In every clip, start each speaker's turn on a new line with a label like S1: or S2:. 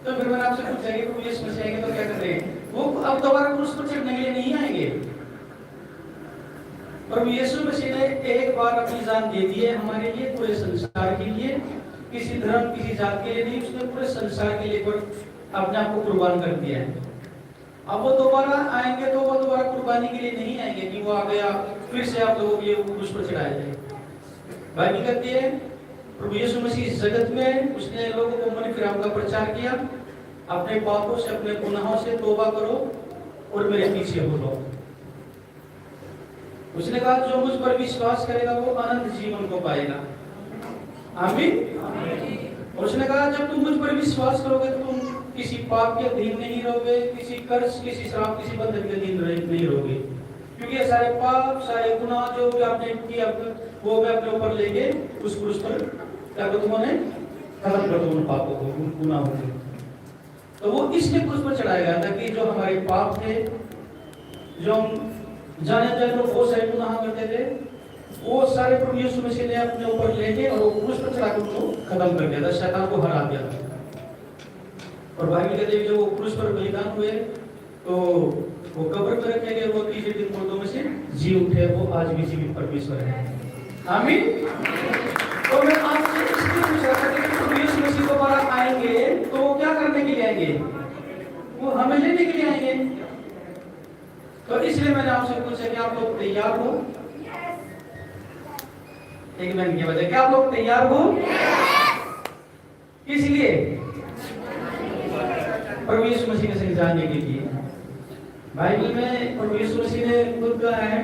S1: तो फिर मैंने आपसे पूछा कि प्रभु यीशु मसीह आएंगे तो क्या कर रहे हैं? वो अब दोबारा क्रूस पर चढ़ने के लिए नहीं आएंगे। प्रभु यीशु मसीह ने एक बार अपनी जान दे दी है हमारे लिए, पूरे संसार के लिए, किसी धर्म किसी जात के लिए नहीं, उसने पूरे संसार के लिए अपने आप को कुर्बान कर दिया है। अब वो दोबारा आएंगे तो वो दोबारा कुर्बानी के लिए नहीं आएंगे कि वो आ गया फिर से आप लोगों के लिए क्रूस पर चढ़ाया जाए। बाइबल कहती है प्रभु यीशु मसीह इस जगत में उसने लोगों को मन फिराव का प्रचार किया, अपने पापों से अपने गुनाहों से तौबा करो और मेरे पीछे हो लो। उसने कहा जो मुझ पर विश्वास करेगा वो अनंत जीवन को पाएगा। आमीन। और उसने कहा जब तुम मुझ पर विश्वास करोगे तो तुम किसी पाप के अधीन नहीं रहोगे, किसी कर्ज, किसी श्राप, किसी बंधन के अधीन नहीं रहोगे, क्योंकि ये सारे पाप, सारे गुनाह जो भी आपने किया वो मैं अपने ऊपर लेके उस क्रूस पर क्या कर दूंगा, खत्म कर दूंगा उन पापों को, उन गुनाहों को। तो वो इसलिए क्रूस पर चढ़ाया गया था कि जो हमारे पाप थे, जो हम जाने जाने लोग बहुत सारे गुनाह करते थे, वो सारे प्रभु यीशु मसीह ने अपने ऊपर लेके और वो क्रूस पर चढ़ाकर उनको खत्म कर दिया था, शैतान को हरा दिया था। और बाइबल कहते हैं जब वो क्रूस पर बलिदान हुए तो वो कब्र में रखे गए, वो तीसरे दिन मुर्दों में से जी उठे, वो आज भी जीवित परमेश्वर है। आमीन। तो मैं आपसे इसलिए पूछ रहा था कि प्रभु यीशु मसीह दोबारा आएंगे तो वो क्या करने के लिए आएंगे? वो हमें लेने के लिए आएंगे। तो इसलिए मैंने आपसे पूछा कि आप लोग तैयार हो? एक मिनट के बजाय क्या आप लोग तैयार हो? किस लिए? प्रभु यीशु मसीह से जानने के लिए। बाइबल में प्रभु यीशु मसीह ने खुद कहा है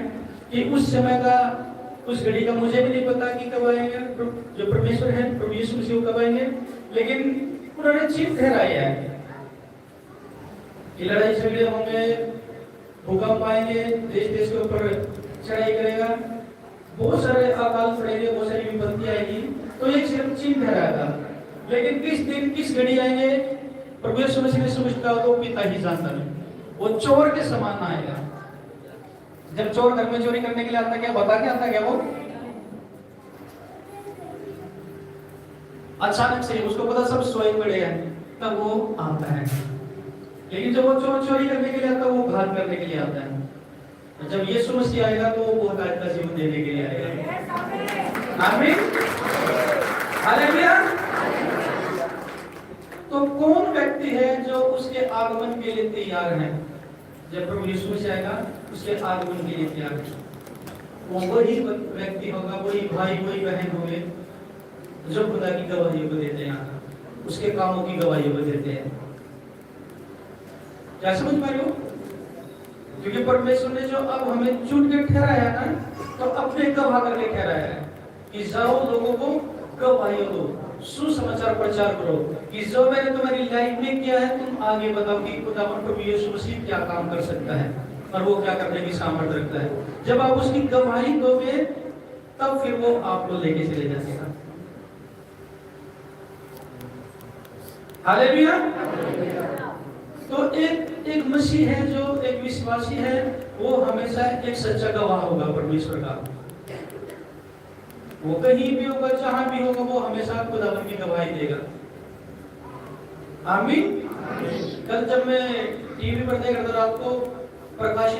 S1: कि उस समय का, उस घड़ी का मुझे भी नहीं पता कि कब आएंगे, जो परमेश्वर है प्रभु यीशु मसीह कब आएंगे, लेकिन उन्होंने चिन्ह ठहराया है कि लड़ाई झगड़े होंगे, भूकंप आएंगे, देश देश के ऊपर चढ़ाई करेगा, बहुत सारे अकाल पड़ेंगे, बहुत सारी विपत्ति आएगी। तो ये सिर्फ चिन्ह ठहराया था, लेकिन किस दिन किस घड़ी आएंगे प्रभु यीशु मसीह ने समझता हो तो पिता ही जानता है। वो चोर के समान आएगा। जब चोर घर में चोरी करने के लिए आता क्या बता के आता क्या? वो अचानक से उसको पता सब सोए पड़े हैं तब वो आता है, लेकिन जब वो चोर चोरी करने के लिए आता है वो घात करने के लिए आता है। जब यीशु मसीह आएगा तो वो बहुतायत का जीवन देने के लिए आएगा। आमीन। हालेलुया। तो कौन व्यक्ति है जो उसके आगमन के लिए तैयार है? जब प्रभु यीशु मसीह आएगा उसके आगमन के लिए तैयार है। वो वही व्यक्ति होगा, वही भाई, वही बहन होंगे जो खुदा की गवाही को देते हैं, उसके कामों की गवाही को देते हैं। क्या समझ पा रहे हो? क्योंकि परमेश्वर ने जो अब हमें चुन के ठहराया ना, तो अपने गवाह करके ठहराया है कि जाओ लोगों को गवाही दो, सुसमाचार प्रचार करो कि जो मैंने तुम्हारी लाइफ में किया है तुम आगे बताओ कि खुदावंद प्रभु यीशु मसीह क्या काम कर सकता है और वो क्या करने की सामर्थ्य रखता है। जब आप उसकी गवाही दोगे तब फिर वो आपको लेके चले जाएगा। हालेलुया। तो एक मसीह है जो एक विश्वासी है, वो हमेशा एक सच्चा गवाह होगा परमेश्वर का। वो कहीं भी होगा, जहां भी होगा, वो हमेशा खुदावंद की गवाही देगा। आमीन। कल जब मैं टीवी पर देख रहा था रात को प्रकाश